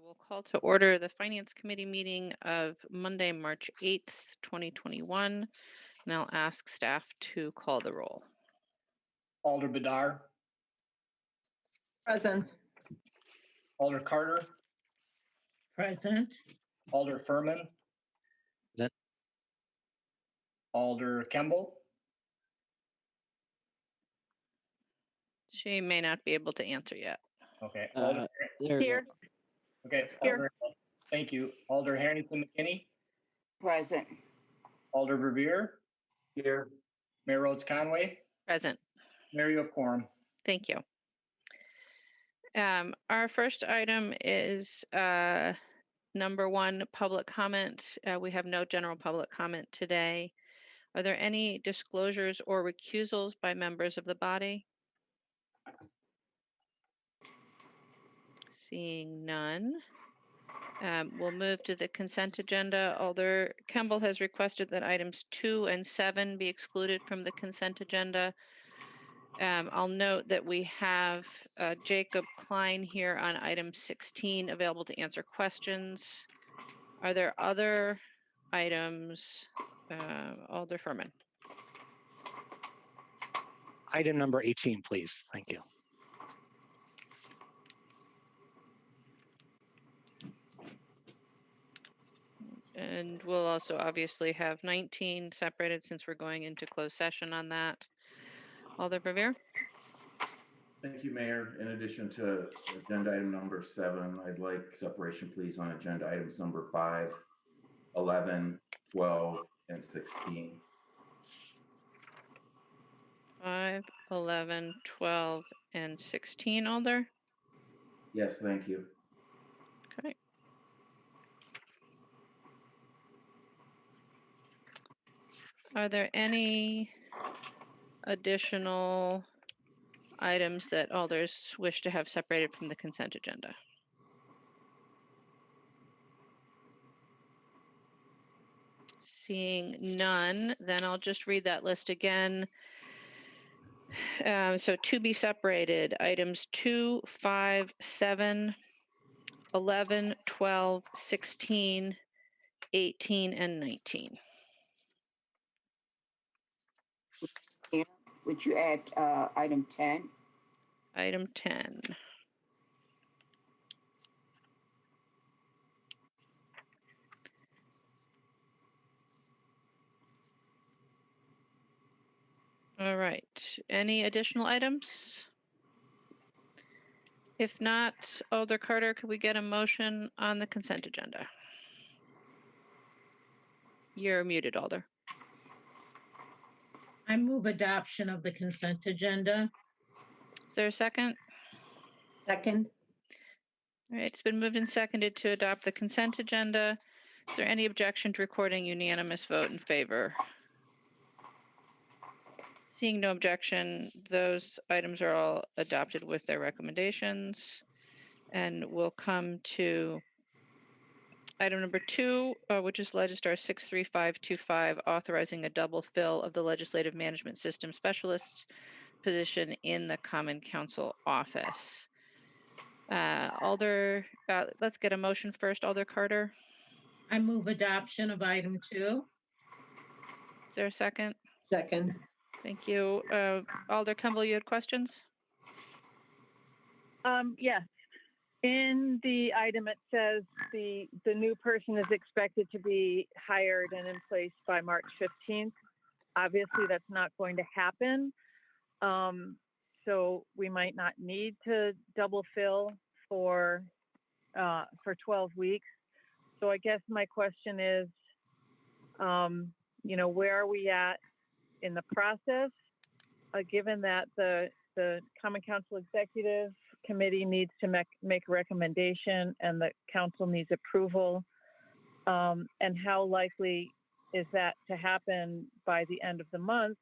We'll call to order the Finance Committee meeting of Monday, March 8th, 2021, and I'll ask staff to call the roll. Alder Bedard. Present. Alder Carter. Present. Alder Furman. Present. Alder Kemble. She may not be able to answer yet. Okay. Here. Okay. Here. Alder, thank you. Alder Harrington McKinney. Present. Alder Revere. Here. Mayor Rhodes Conway. Present. Mayor, you have quorum. Thank you. Our first item is number 1, public comment. We have no general public comment today. Are there any disclosures or recusals by members of the body? Seeing none. We'll move to the consent agenda. Alder Kemble has requested that items 2 and 7 be excluded from the consent agenda. I'll note that we have Jacob Klein here on item 16 available to answer questions. Are there other items? Alder Furman. Item number 18, please. Thank you. And we'll also obviously have 19 separated since we're going into closed session on that. Alder Revere. Thank you, Mayor. In addition to agenda item number 7, I'd like separation, please, on agenda items number 5, 11, 12, and 16. 5, 11, 12, and 16, Alder. Yes, thank you. Okay. Are there any additional items that alders wish to have separated from the consent agenda? Seeing none, then I'll just read that list again. So to be separated, items 2, 5, 7, 11, 12, 16, 18, and 19. Would you add item 10? Item 10. All right. Any additional items? If not, Alder Carter, could we get a motion on the consent agenda? You're muted, Alder. I move adoption of the consent agenda. Is there a second? Second. All right, it's been moved and seconded to adopt the consent agenda. Is there any objection to recording unanimous vote in favor? Seeing no objection, those items are all adopted with their recommendations. And we'll come to item number 2, which is Legistar 63525, authorizing a double fill of the Legislative Management System Specialist's position in the Common Council office. Alder, let's get a motion first. Alder Carter. I move adoption of item 2. Is there a second? Second. Thank you. Alder Kemble, you had questions? Yes. In the item, it says the new person is expected to be hired and in place by March 15th. Obviously, that's not going to happen. So we might not need to double fill for 12 weeks. So I guess my question is, where are we at in the process, given that the Common Council Executive Committee needs to make a recommendation and the council needs approval, and how likely is that to happen by the end of the month?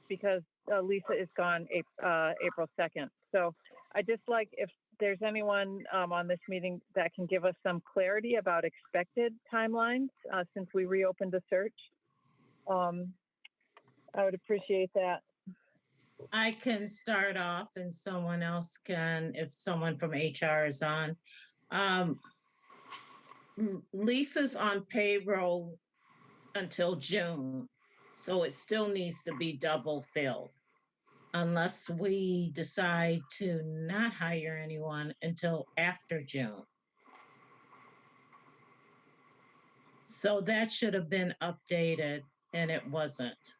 Because Lisa is gone April 2nd. So I just like if there's anyone on this meeting that can give us some clarity about expected timelines since we reopened the search. I would appreciate that. I can start off and someone else can, if someone from HR is on. Um, Lisa's on payroll until June, so it still needs to be double filled unless we decide to not hire anyone until after June. So that should have been updated and it wasn't.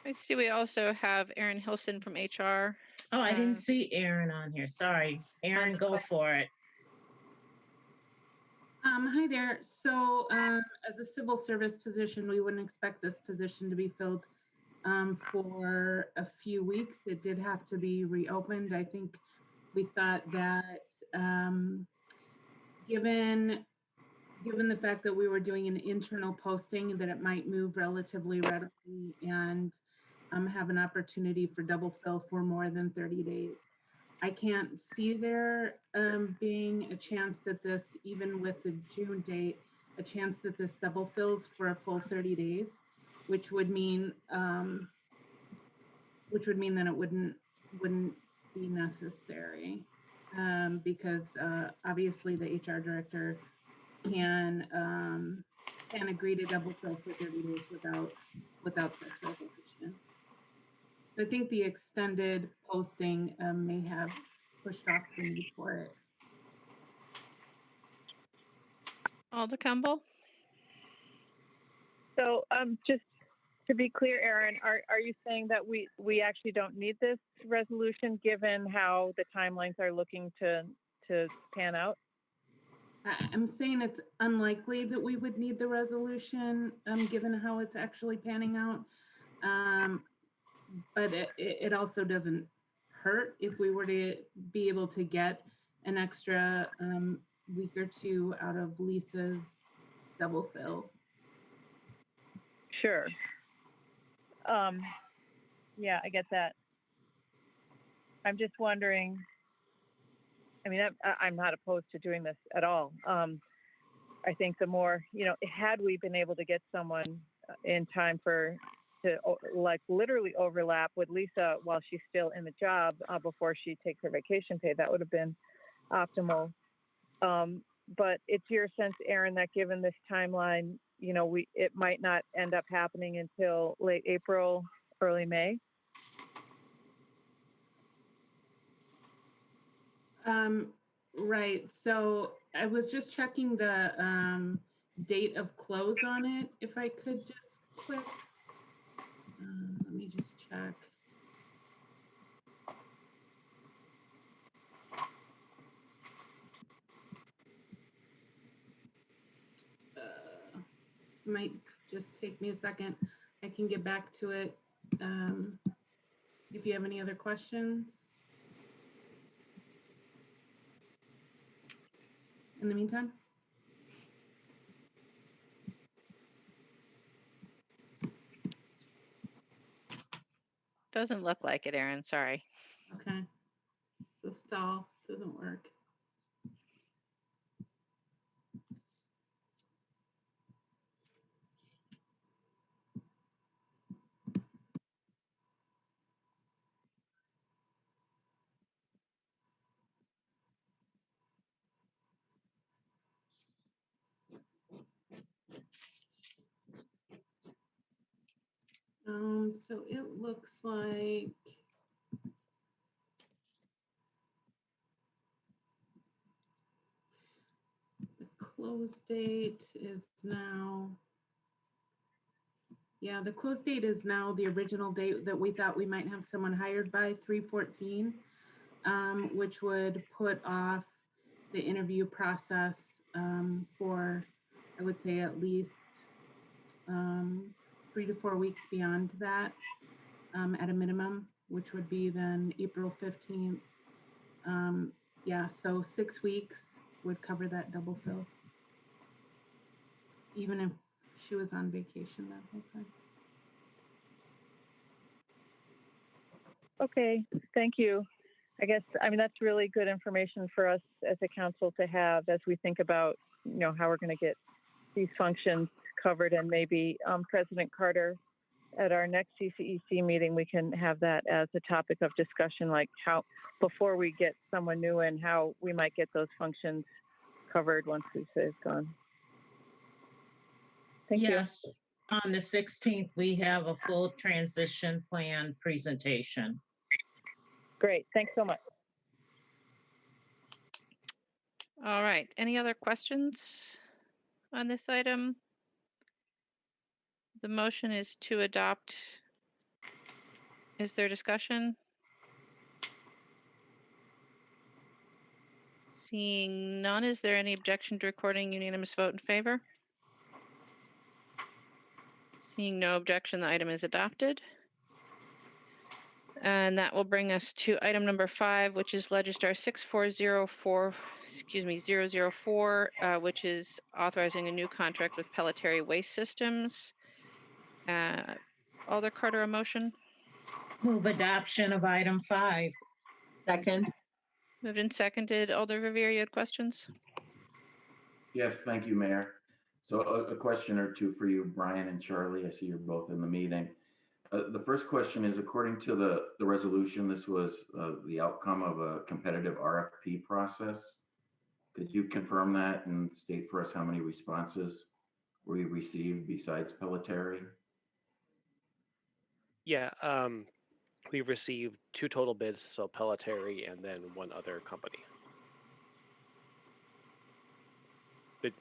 I see we also have Erin Hilson from HR. Oh, I didn't see Aaron on here. Sorry. Aaron, go for it. Hi there. So as a civil service position, we wouldn't expect this position to be filled for a few weeks. It did have to be reopened. I think we thought that given the fact that we were doing an internal posting, that it might move relatively readily and have an opportunity for double fill for more than 30 days. I can't see there being a chance that this, even with the June date, a chance that this double fills for a full 30 days, which would mean that it wouldn't be necessary because obviously the HR director can agree to double fill for 30 days without this resolution. I think the extended posting may have pushed off the need for it. Alder Campbell? So just to be clear, Erin, are you saying that we actually don't need this resolution given how the timelines are looking to pan out? I'm saying it's unlikely that we would need the resolution given how it's actually panning out. But it also doesn't hurt if we were to be able to get an extra week or two out of Lisa's double fill. Sure. Yeah, I get that. I'm just wondering, I mean, I'm not opposed to doing this at all. I think the more, had we been able to get someone in time to like literally overlap with Lisa while she's still in the job before she takes her vacation pay, that would have been optimal. But it's your sense, Erin, that given this timeline, it might not end up happening until late April, early May. Right. So I was just checking the date of close on it. If I could just quick, let me just check. Might just take me a second. I can get back to it if you have any other questions. In the meantime. Doesn't look like it, Erin. Sorry. Okay. So stall doesn't work. So it looks like the close date is now, yeah, the close date is now the original date that we thought we might have someone hired by 3/14, which would put off the interview process for, I would say, at least 3 to 4 weeks beyond that at a minimum, which would be then April 15th. Yeah, so 6 weeks would cover that double fill, even if she was on vacation that whole time. Okay, thank you. I guess, that's really good information for us as a council to have as we think about, how we're going to get these functions covered. And maybe President Carter, at our next CCEC meeting, we can have that as a topic of discussion, like how, before we get someone new in, how we might get those functions covered once Lisa is gone. Thank you. Yes, on the 16th, we have a full transition plan presentation. Great, thanks so much. All right, any other questions on this item? The motion is to adopt. Is there discussion? Seeing none, is there any objection to recording unanimous vote in favor? Seeing no objection, the item is adopted. And that will bring us to item number 5, which is Legistar 6404, 004, which is authorizing a new contract with Pelletary Waste Systems. Alder Carter, a motion. Move adoption of item 5. Second. Moved and seconded. Alder Verveer, you had questions? Yes, thank you, Mayor. So a question or two for you, Brian and Charlie. I see you're both in the meeting. The first question is, according to the resolution, this was the outcome of a competitive RFP process. Could you confirm that and state for us how many responses we received besides Pelletary? Yeah, we received 2 total bids, so Pelletary and then 1 other company. Did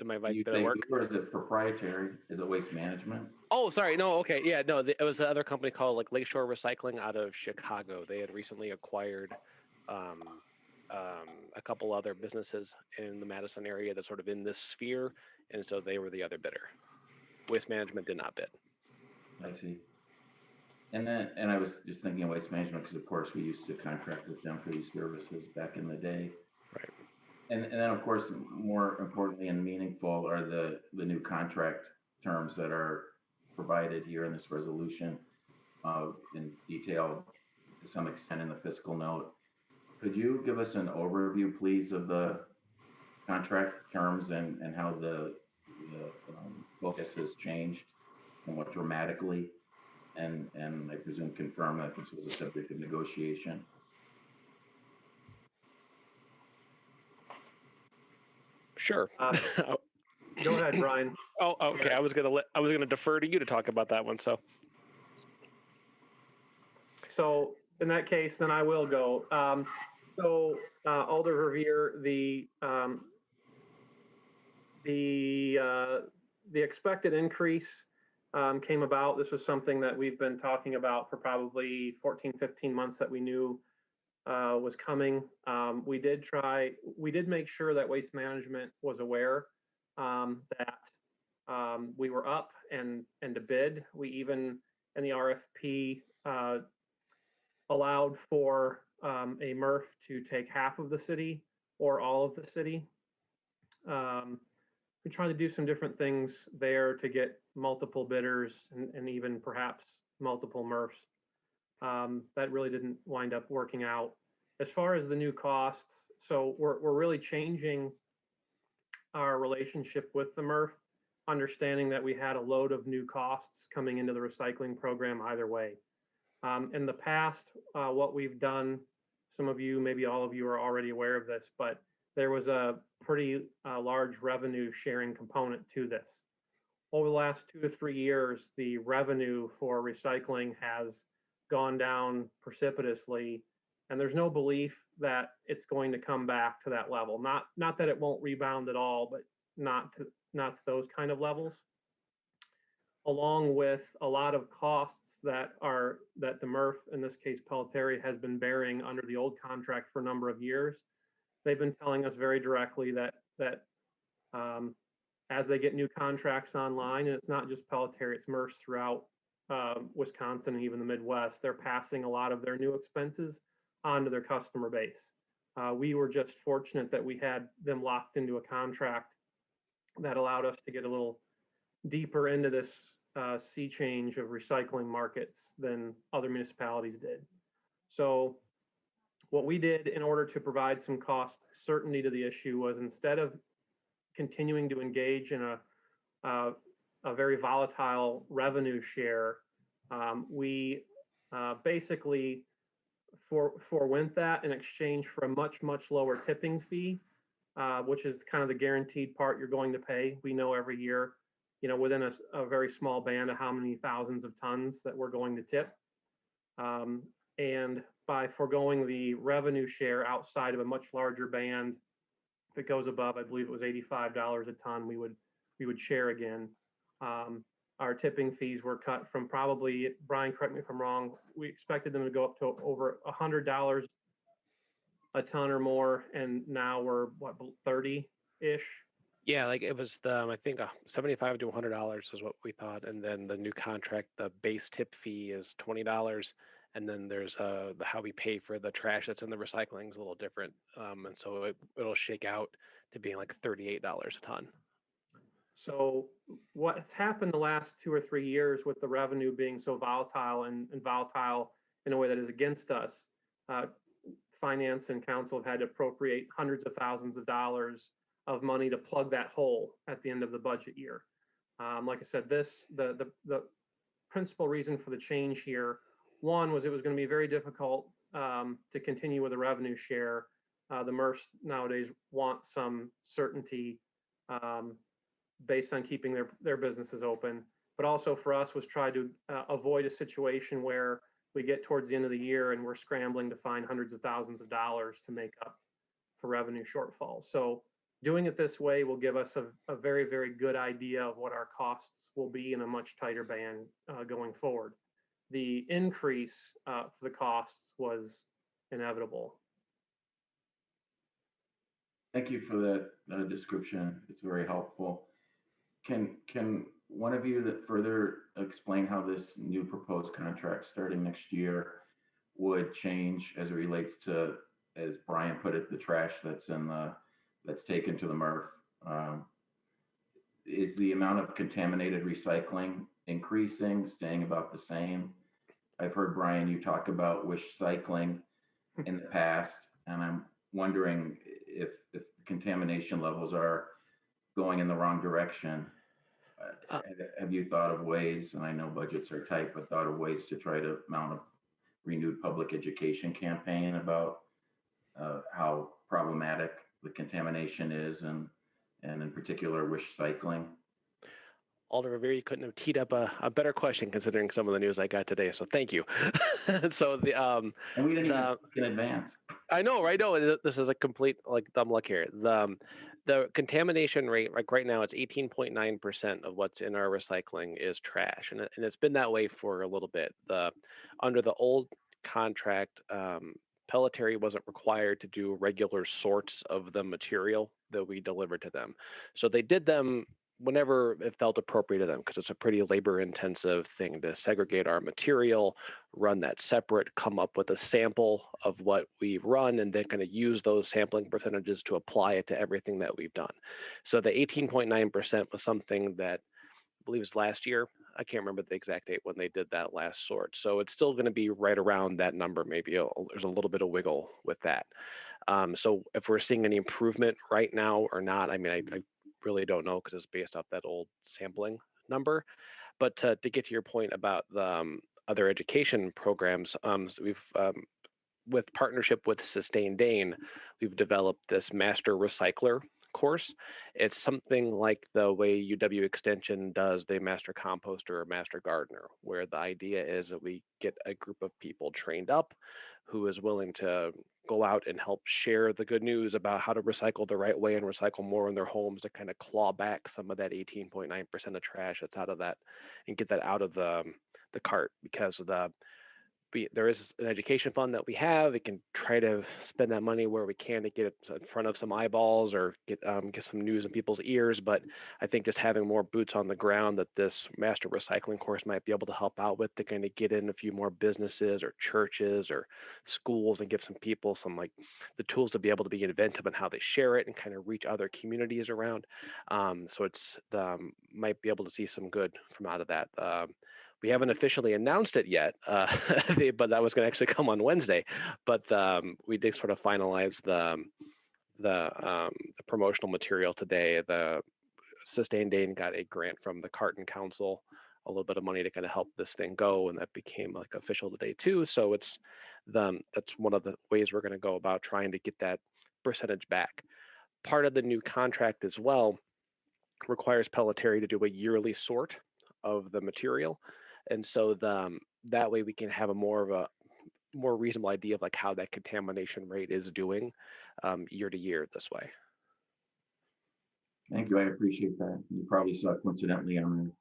my mic did it work? Or is it proprietary? Is it Waste Management? Oh, sorry. No, okay. Yeah, no, it was the other company called like Lakeshore Recycling out of Chicago. They had recently acquired a couple other businesses in the Madison area that's sort of in this sphere, and so they were the other bidder. Waste Management did not bid. I see. And I was just thinking of Waste Management because, of course, we used to contract with them for these services back in the day. Right. And then, of course, more importantly and meaningful are the new contract terms that are provided here in this resolution in detail to some extent in the fiscal note. Could you give us an overview, please, of the contract terms and how the focus has changed somewhat dramatically? And I presume confirm that this was a subject of negotiation. Sure. Go ahead, Brian. Oh, okay. I was gonna defer to you to talk about that one. So In that case, then I will go. Alder Verveer, the expected increase came about. This was something that we've been talking about for probably 14, 15 months that we knew was coming. We did make sure that Waste Management was aware that we were up and to bid. We even, in the RFP, allowed for a MRF to take half of the city or all of the city. We tried to do some different things there to get multiple bidders and even perhaps multiple MRFs. That really didn't wind up working out. As far as the new costs, so we're really changing our relationship with the MRF, understanding that we had a load of new costs coming into the recycling program either way. In the past, what we've done, some of you, maybe all of you are already aware of this, but there was a pretty large revenue sharing component to this. Over the last 2 to 3 years, the revenue for recycling has gone down precipitously, and there's no belief that it's going to come back to that level. Not that it won't rebound at all, but not to those kind of levels. Along with a lot of costs that the MRF, in this case Pelletary, has been bearing under the old contract for a number of years. They've been telling us very directly that as they get new contracts online, and it's not just Pelletary, it's MRFs throughout Wisconsin and even the Midwest, they're passing a lot of their new expenses onto their customer base. We were just fortunate that we had them locked into a contract that allowed us to get a little deeper into this sea change of recycling markets than other municipalities did. So what we did in order to provide some cost certainty to the issue was, instead of continuing to engage in a very volatile revenue share, We basically forewent that in exchange for a much lower tipping fee, which is kind of the guaranteed part you're going to pay. We know every year, within a very small band of how many thousands of tons that we're going to tip. And by foregoing the revenue share outside of a much larger band, if it goes above, I believe it was $85 a ton, we would share again. Our tipping fees were cut from probably, Brian, correct me if I'm wrong, we expected them to go up to over $100 a ton or more, and now we're what, 30-ish? Yeah, like it was I think $75 to $100 is what we thought, and then the new contract, the base tip fee is $20, and then there's how we pay for the trash that's in the recycling is a little different, and so it'll shake out to being like $38 a ton. So what's happened the last 2 or 3 years with the revenue being so volatile and volatile in a way that is against us, finance and council have had to appropriate hundreds of thousands of dollars of money to plug that hole at the end of the budget year. Like I said, the principal reason for the change here, one was it was going to be very difficult to continue with a revenue share. The MERS nowadays want some certainty based on keeping their businesses open, but also for us was try to avoid a situation where we get towards the end of the year and we're scrambling to find hundreds of thousands of dollars to make up for revenue shortfalls. So doing it this way will give us a very, very good idea of what our costs will be in a much tighter band going forward. The increase for the costs was inevitable. Thank you for that description. It's very helpful. Can one of you that further explain how this new proposed contract starting next year would change as it relates to, as Brian put it, the trash that's taken to the MRF? Is the amount of contaminated recycling increasing, staying about the same? I've heard, Brian, you talk about wish cycling in the past, and I'm wondering if the contamination levels are going in the wrong direction. Have you thought of ways, and I know budgets are tight, but thought of ways to try to mount a renewed public education campaign about how problematic the contamination is, and in particular wish cycling? Alder Revere, you couldn't have teed up a better question considering some of the news I got today. So thank you. So and we didn't even talk in advance. I know, right? No, this is a complete dumb luck here. The contamination rate, like right now, it's 18.9% of what's in our recycling is trash, and it's been that way for a little bit. Under the old contract, pelletary wasn't required to do regular sorts of the material that we delivered to them, so they did them whenever it felt appropriate to them, because it's a pretty labor intensive thing to segregate our material, run that separate, come up with a sample of what we've run, and then kind of use those sampling percentages to apply it to everything that we've done. So the 18.9% was something that I believe was last year. I can't remember the exact date when they did that last sort. So it's still going to be right around that number. Maybe there's a little bit of wiggle with that. So if we're seeing any improvement right now or not, I mean, I really don't know, because it's based off that old sampling number. But to get to your point about the other education programs, so we've with partnership with Sustain Dane, we've developed this master recycler course. It's something like the way UW Extension does the master composter or master gardener, where the idea is that we get a group of people trained up who is willing to go out and help share the good news about how to recycle the right way and recycle more in their homes, to kind of claw back some of that 18.9% of trash that's out of that, and get that out of the cart. Because there is an education fund that we have. We can try to spend that money where we can to get it in front of some eyeballs, or get some news in people's ears. But I think just having more boots on the ground that this master recycling course might be able to help out with, to kind of get in a few more businesses or churches or schools, and give some people some the tools to be able to be inventive in how they share it and kind of reach other communities around. So it's might be able to see some good from out of that. We haven't officially announced it yet, but that was going to actually come on Wednesday. But we did sort of finalize the promotional material today. The Sustain Dane got a grant from the Carton Council a little bit of money to kind of help this thing go, and that became like official today too. So it's that's one of the ways we're going to go about trying to get that percentage back. Part of the new contract as well requires pelletary to do a yearly sort of the material, and so that way we can have a more reasonable idea of like how that contamination rate is doing year to year this way. Thank you. I appreciate that. You probably saw coincidentally on the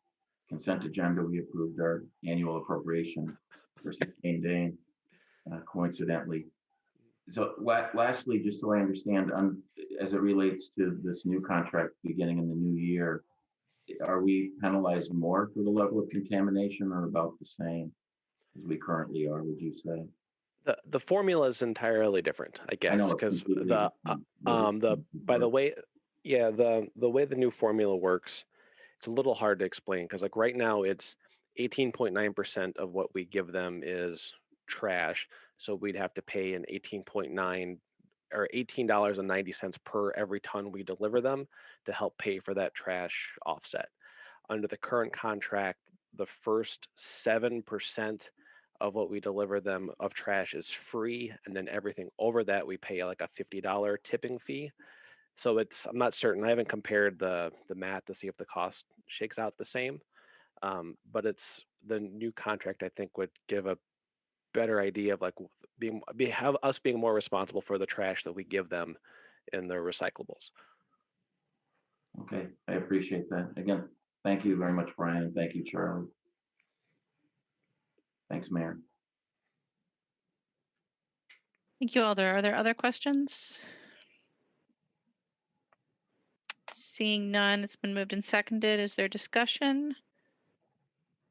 consent agenda, we approved our annual appropriation for sustaining coincidentally. So lastly, just so I understand, as it relates to this new contract beginning in the new year, are we penalized more for the level of contamination or about the same as we currently are, would you say? The formula is entirely different, I I guess, know it's because completely the different, by the way, yeah, the way the new formula works, it's a little hard to explain because like right now it's 18.9% of what we give them is trash, so we'd have to pay an 18.9 or $18.90 per every ton we deliver them to help pay for that trash offset. Under the current contract, the first 7% of what we deliver them of trash is free, and then everything over that we pay like a $50 tipping fee. So I'm not certain. I haven't compared the math to see if the cost shakes out the same. But it's the new contract I think would give a better idea of like have us being more responsible for the trash that we give them in their recyclables. Okay, I appreciate that. Again, thank you very much, Brian. Thank you, Charlie. Thanks, Mayor. Thank you, Alder. Are there other questions? Seeing none, it's been moved and seconded. Is there discussion?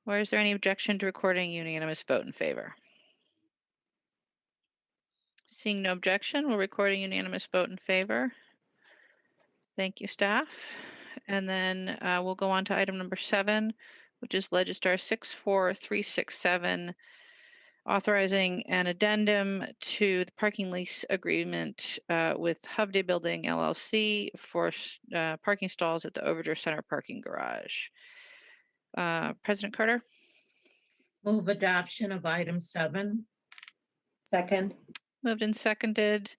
Or is there any objection to recording a unanimous vote in favor? Seeing no objection, we'll record a unanimous vote in favor. Thank you, staff. And then we'll go on to item number 7, which is Legistar 64367, authorizing an addendum to the parking lease agreement with Hovde Building LLC for parking stalls at the Overture Center parking garage. President Carter? Move adoption of item 7. Second. Moved and seconded.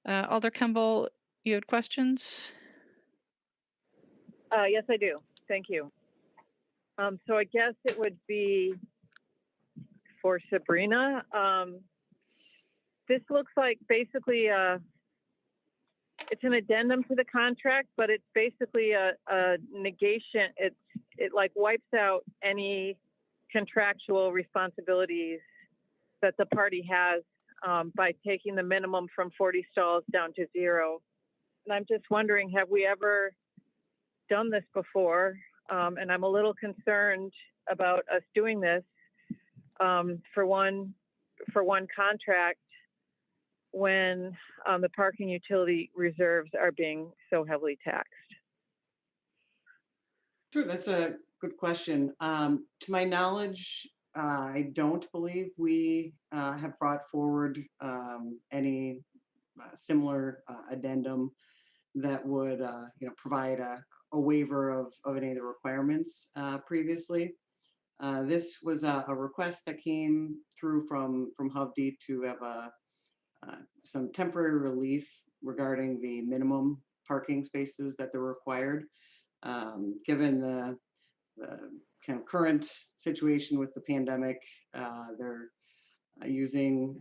Alder Kemble, you had questions? Yes, I do. Thank you. So I guess it would be for Sabrina. This looks like basically it's an addendum to the contract, but it's basically a negation. It like wipes out any contractual responsibilities that the party has by taking the minimum from 40 stalls down to 0. And I'm just wondering, have we ever done this before? And I'm a little concerned about us doing this for one contract when the parking utility reserves are being so heavily taxed. Sure, that's a good question. To my knowledge, I don't believe we have brought forward any similar addendum that would provide a waiver of any of the requirements previously. This was a request that came through from Hovde to have some temporary relief regarding the minimum parking spaces that they're required. Given the kind of current situation with the pandemic, they're using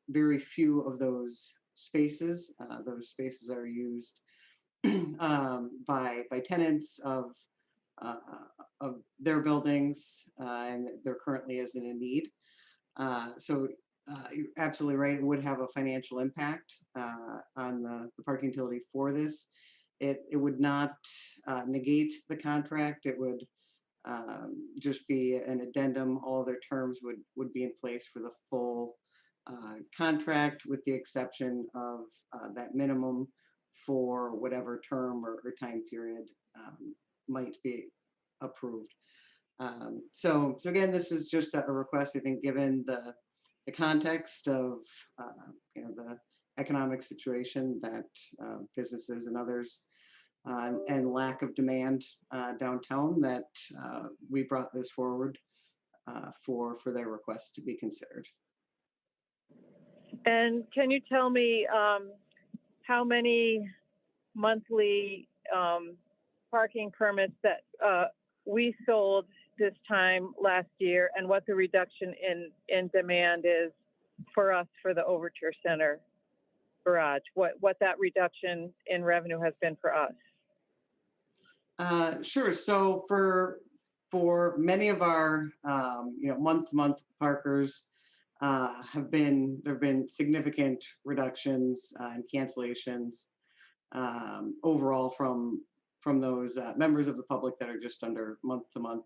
very few of those spaces. Those spaces are used by tenants of their buildings, and there currently isn't a need. So you're absolutely right. It would have a financial impact on the parking utility for this. It would not negate the contract. It would just be an addendum. All their terms would be in place for the full contract, with the exception of that minimum for whatever term or time period might be approved. So again, this is just a request, I think, given the context of the economic situation that businesses and others and lack of demand downtown that we brought this forward for their request to be considered. And can you tell me how many monthly parking permits that we sold this time last year, and what the reduction in demand is for us for the Overture Center garage? What that reduction in revenue has been for us? Sure. So for many of our month-to-month parkers, there have been significant reductions and cancellations overall from those members of the public that are just under month-to-month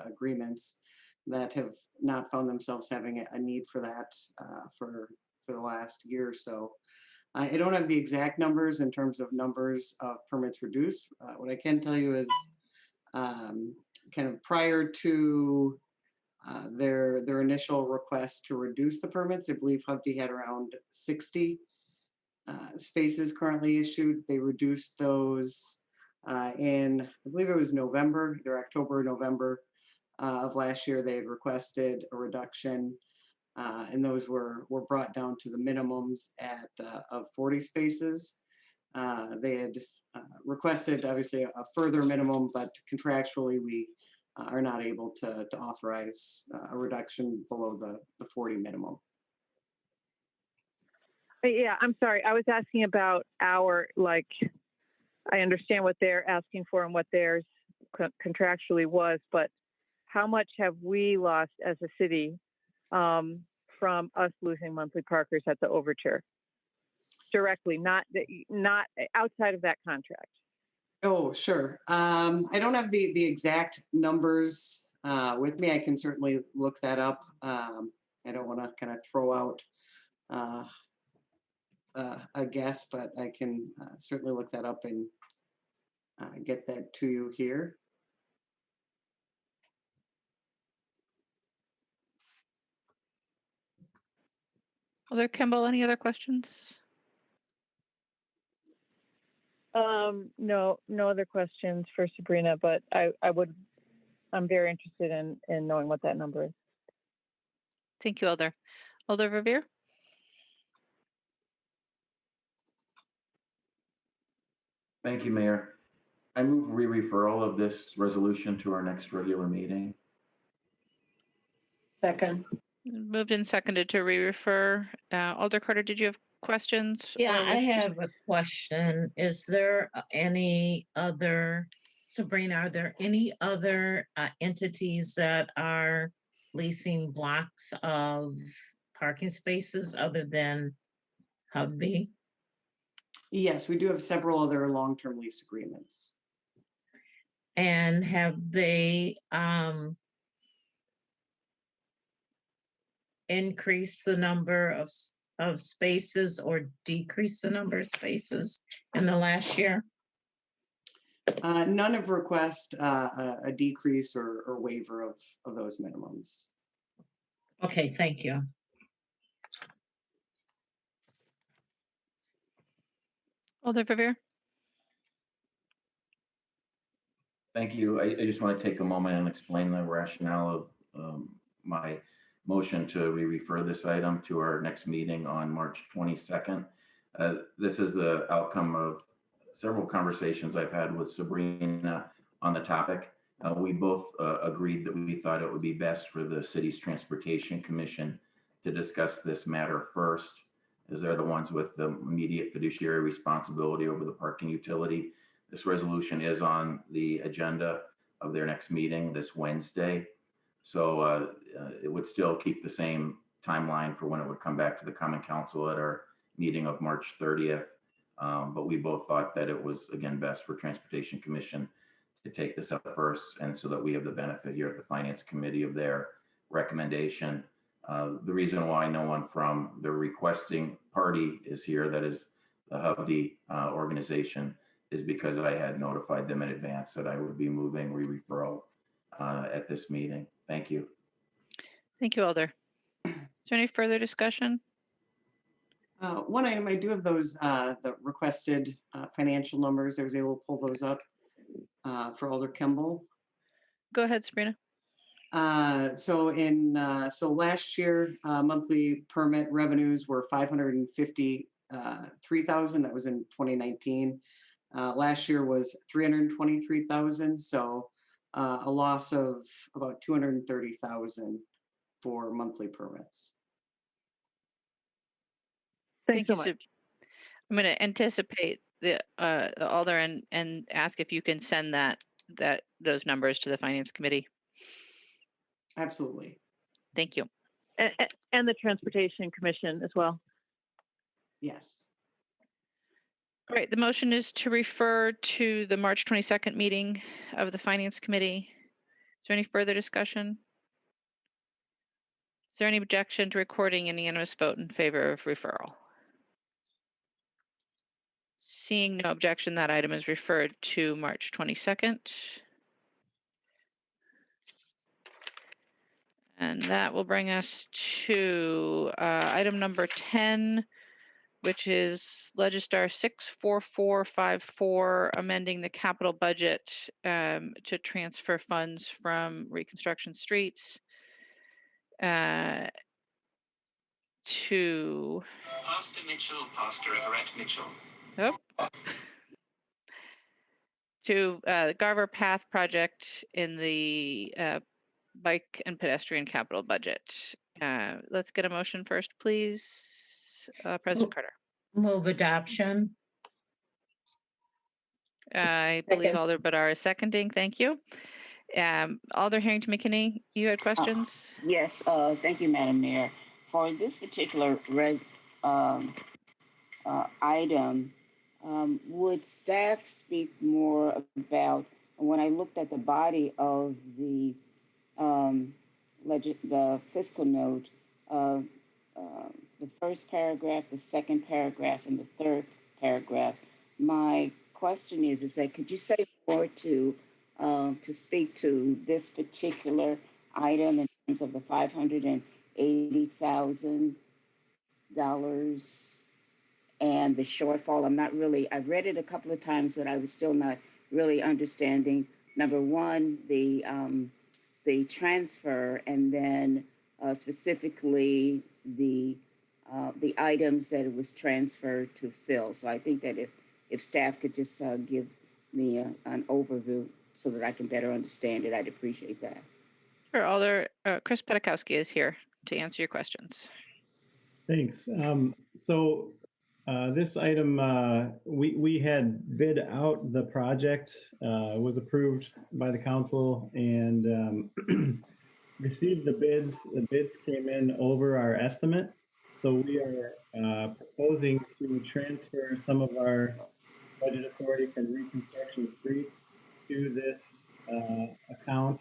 agreements that have not found themselves having a need for that for the last year or so. I don't have the exact numbers in terms of numbers of permits reduced. What I can tell you is kind of prior to their initial request to reduce the permits, I believe Hovde had around 60 spaces currently issued. They reduced those in, I believe it was November, either October or November of last year. They had requested a reduction, and those were brought down to the minimums of 40 spaces. They had requested, obviously, a further minimum, but contractually we are not able to authorize a reduction below the 40 minimum. Yeah, I'm sorry. I was asking about I understand what they're asking for and what theirs contractually was, but how much have we lost as a city from us losing monthly parkers at the Overture? Directly, not outside of that contract. Oh, sure. I don't have the exact numbers with me. I can certainly look that up. I don't want to kind of throw out a guess, but I can certainly look that up and get that to you here. Alder Kimball, any other questions? No other questions for Sabrina, but I'm very interested in knowing what that number is. Thank you, Alder. Alder Verveer? Thank you, Mayor. I move re-referral of this resolution to our next regular meeting. Second. Moved and seconded to re-refer. Alder Carter, did you have questions? Yeah, or I wish to- have a question. Is there any other, Sabrina, are there any other entities that are leasing blocks of parking spaces other than Hubby? Yes, we do have several other long-term lease agreements. And have they increased the number of spaces or decreased the number of spaces in the last year? None have requested a decrease or waiver of those minimums. Okay, thank you. Alder Verveer? Thank you. I just want to take a moment and explain the rationale of my motion to re-refer this item to our next meeting on March 22nd. This is the outcome of several conversations I've had with Sabrina on the topic. We both agreed that we thought it would be best for the city's Transportation Commission to discuss this matter first, as they're the ones with the immediate fiduciary responsibility over the parking utility. This resolution is on the agenda of their next meeting this Wednesday. So it would still keep the same timeline for when it would come back to the Common Council at our meeting of March 30th. But we both thought that it was, again, best for Transportation Commission to take this up first, and so that we have the benefit here at the Finance Committee of their recommendation. The reason why no one from the requesting party is here, that is the Hubdy organization, is because I had notified them in advance that I would be moving re-referral at this meeting. Thank you. Thank you, Alder. Is there any further discussion? One item, I do have those the requested financial numbers. I was able to pull those up for Alder Kemble. Go ahead, Sabrina. So last year, monthly permit revenues were 553,000. That was in 2019. Last year was 323,000. So a loss of about 230,000 for monthly permits. Thanks so you, much. Sab- I'm going to anticipate the Alder and ask if you can send those numbers to the Finance Committee. Absolutely. Thank you. And the Transportation Commission as well. Yes. All right, the motion is to refer to the March 22nd meeting of the Finance Committee. Is there any further discussion? Is there any objection to recording an unanimous vote in favor of referral? Seeing no objection, that item is referred to March 22nd. And that will bring us to item number 10, which is Legistar 64454, amending the capital budget to transfer funds from reconstruction streets to Pastor Mitchell, Pastor Everett Mitchell. To the Garver Path project in the bike and pedestrian capital budget. Let's get a motion first, please. President Carter. Move adoption. I believe Second. Alder Badar is seconding. Thank you. Alder Harrington McKinney, you had questions? Yes, thank you, Madam Mayor. For this particular item, would staff speak more about, when I looked at the body of the fiscal note, the first paragraph, the second paragraph, and the third paragraph, my question is that could you say more to speak to this particular item in terms of the $580,000 and the shortfall? I've read it a couple of times, but I was still not really understanding, number one, the transfer, and then specifically the items that it was transferred to fill. So I think that if staff could just give me an overview so that I can better understand it, I'd appreciate that. Sure, Alder. Chris Pedakowski is here to answer your questions. Thanks. This item, we had bid out the project, was approved by the council and received the bids. The bids came in over our estimate. So we are proposing to transfer some of our budget authority from reconstruction streets to this account,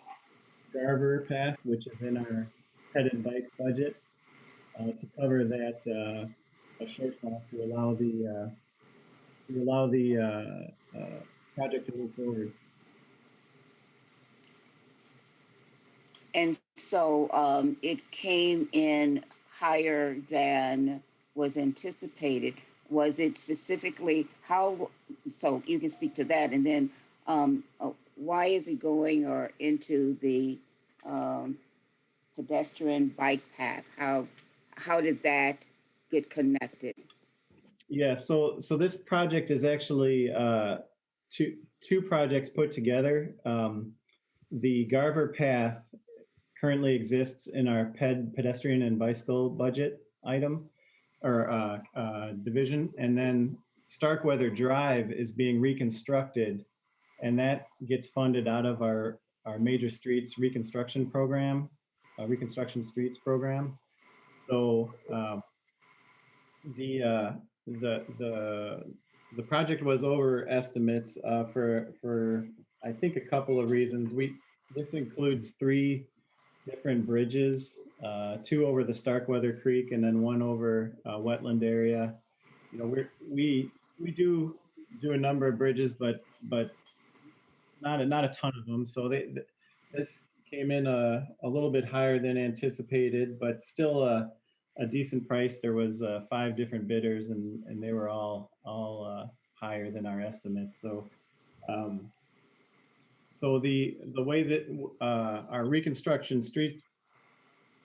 Garver Path, which is in our head and bike budget, to cover that a shortfall to allow the project to move forward. And so it came in higher than was anticipated. Was it specifically how? So you can speak to that, and then why is it going into the pedestrian bike path? How did that get connected? Yeah, so this project is actually two projects put together. The Garver Path currently exists in our pedestrian and bicycle budget item or division, and then Starkweather Drive is being reconstructed, and that gets funded out of our major streets reconstruction program, reconstruction streets program. So the project was over estimates for I think a couple of reasons. This includes 3 different bridges, 2 over the Starkweather Creek and then 1 over wetland area. You know, we do a number of bridges, but not a ton of them. So this came in a little bit higher than anticipated, but still a decent price. There was 5 different bidders, and they were all high higher than our estimates. So, so the way that our reconstruction streets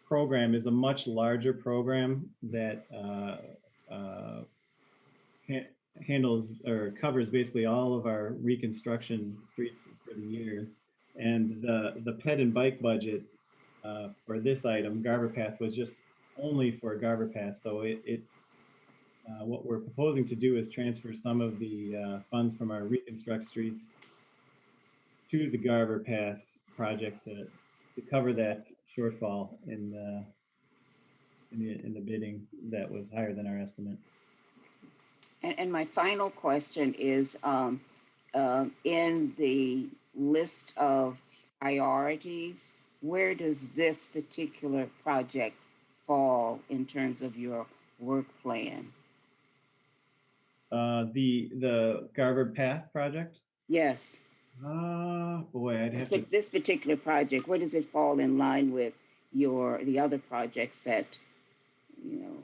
program is a much larger program that handles or covers basically all of our reconstruction streets for the year. And the ped and bike budget for this item, Garber Path, was just only for Garber Path. So what we're proposing to do is transfer some of the funds from our reconstruct streets to the Garber Path project to cover that shortfall in the bidding that was higher than our estimate. And my final question is, in the list of priorities, where does this particular project fall in terms of your work plan? The Garber Path project? Yes. Boy, I'd have to. This particular project, where does it fall in line with the other projects that, you know,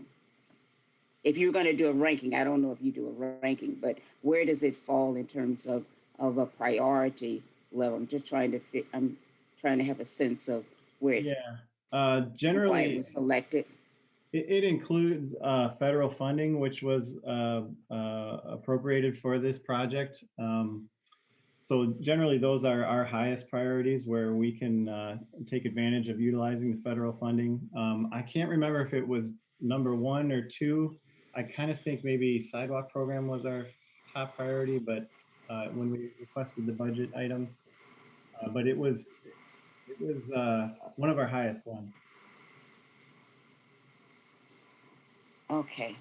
if you're going to do a ranking, I don't know if you do a ranking, but where does it fall in terms of a priority level? I'm just trying to have a sense of where generally why it was selected. It includes federal funding, which was appropriated for this project. So generally, those are our highest priorities where we can take advantage of utilizing the federal funding. I can't remember if it was number 1 or 2. I kind of think maybe sidewalk program was our top priority, but when we requested the budget item, but it was one of our highest ones. Okay.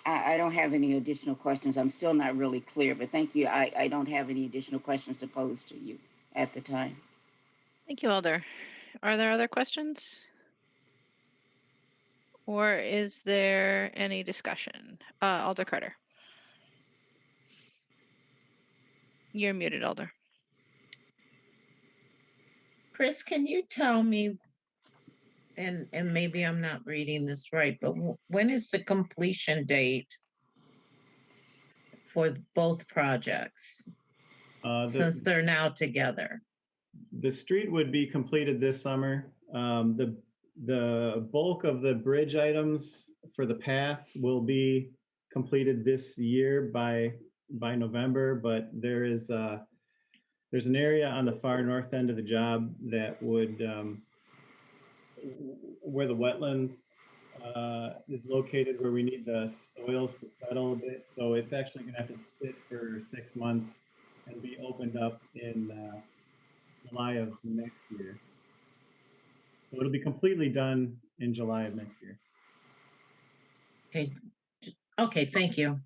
I don't have any additional questions. I'm still not really clear, but thank you. I don't have any additional questions to pose to you at the time. Thank you, Alder. Are there other questions? Or is there any discussion? Alder Carter. You're muted, Alder. Chris, can you tell me, and maybe I'm not reading this right, but when is the completion date for both projects? Since they're now together. The street would be completed this summer. The bulk of the bridge items for the path will be completed this year by November, but there's an area on the far north end of the job that would where the wetland is located, where we need the soils to settle a bit. So it's actually going to have to sit for 6 months and be opened up in July of next year. So it'll be completely done in July of next year. Okay. Okay, thank you.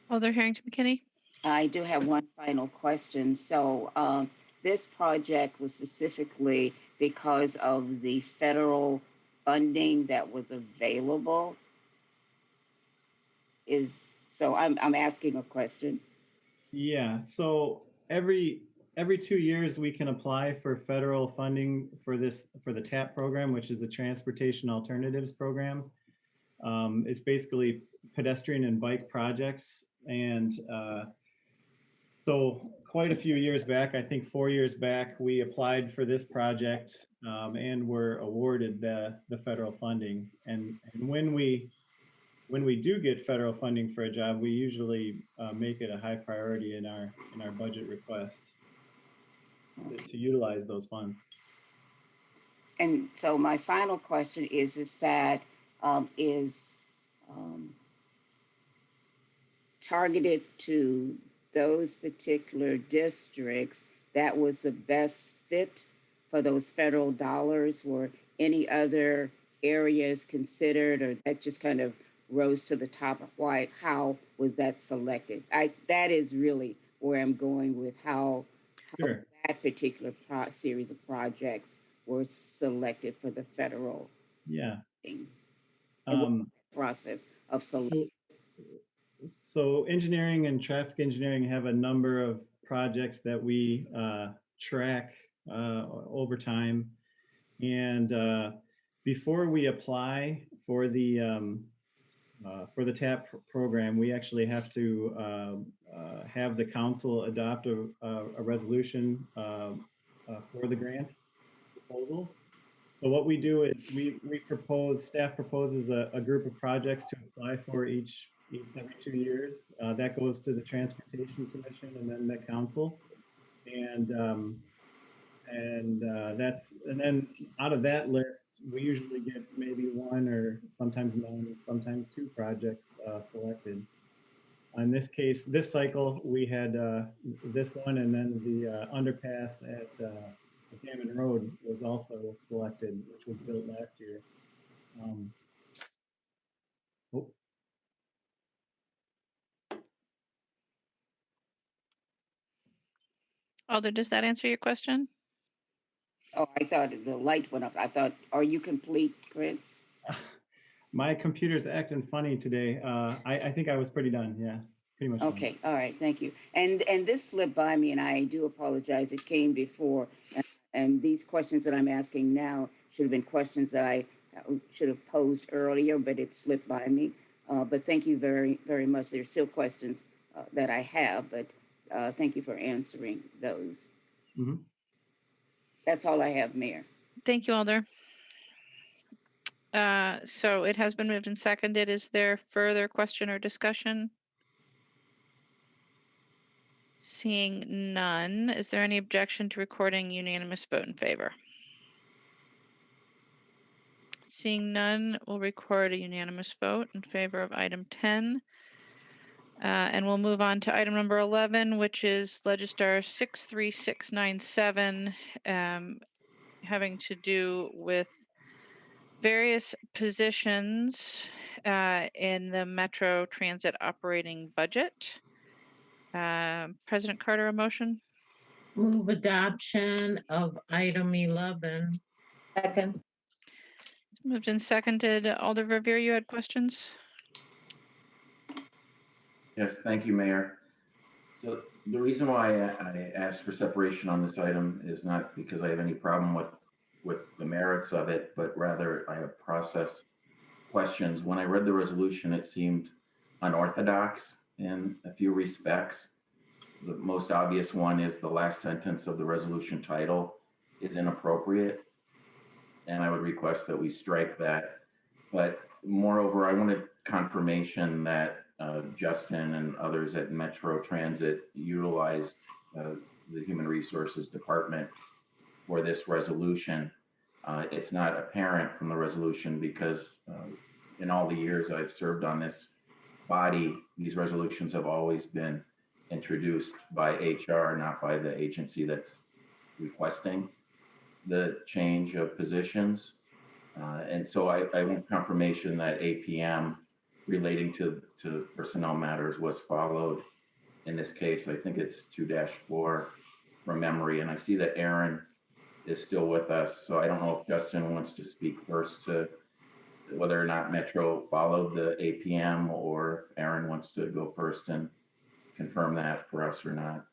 Alder Harrington McKinney? I do have one final question. So this project was specifically because of the federal funding that was available. So I'm asking a question. Yeah, so every 2 years we can apply for federal funding for the TAP program, which is the Transportation Alternatives Program. It's basically pedestrian and bike projects. And so quite a few years back, I think 4 years back, we applied for this project and were awarded the federal funding. And when we do get federal funding for a job, we usually make it a high priority in our budget request to utilize those funds. And so my final question is that targeted to those particular districts that was the best fit for those federal dollars? Were any other areas considered, or that just kind of rose to the top? Why? How was that selected? That is really where I'm going with how Sure. that particular series of projects were selected for the federal thing. Process of selection. So engineering and traffic engineering have a number of projects that we track over time. And before we apply for the for the TAP program, we actually have to have the council adopt a resolution for the grant proposal. So what we do is we propose, staff proposes a group of projects to apply for each every 2 years. That goes to the Transportation Commission and then the council. And then out of that list, we usually get maybe one or sometimes none, sometimes 2 projects selected. In this case, this cycle, we had this one, and then the underpass at Hammond Road was also selected, which was built last year. Oh. Alder, does that answer your question? Oh, I thought the light went up. I thought, are you complete, Chris? My computer's acting funny today. I think I was pretty done. Yeah, pretty much. Okay, all right, thank you. And this slipped by me, and I do apologize. It came before, and these questions that I'm asking now should have been questions that I should have posed earlier, but it slipped by me. But thank you very, very much. There's still questions that I have, but thank you for answering those. Mm-hmm. That's all I have, Mayor. Thank you, Alder. So it has been moved and seconded. Is there further question or discussion? Seeing none, is there any objection to recording unanimous vote in favor? Seeing none, we'll record a unanimous vote in favor of item 10. And we'll move on to item number 11, which is Legistar 63697, having to do with various positions in the Metro Transit operating budget. President Carter, a motion? Move adoption of item 11. Second. It's moved and seconded. Alder Verveer, you had questions? Yes, thank you, Mayor. So the reason why I asked for separation on this item is not because I have any problem with the merits of it, but rather I have process questions. When I read the resolution, it seemed unorthodox in a few respects. The most obvious one is the last sentence of the resolution title is inappropriate, and I would request that we strike that. But moreover, I wanted confirmation that Justin and others at Metro Transit utilized the Human Resources Department for this resolution. It's not apparent from the resolution because in all the years I've served on this body, these resolutions have always been introduced by HR, not by the agency that's requesting the change of positions. And so I want confirmation that APM relating to personnel matters was followed. In this case, I think it's 2-4 from memory. And I see that Aaron is still with us. So I don't know if Justin wants to speak first to whether or not Metro followed the APM, or if Aaron wants to go first and confirm that for us or not.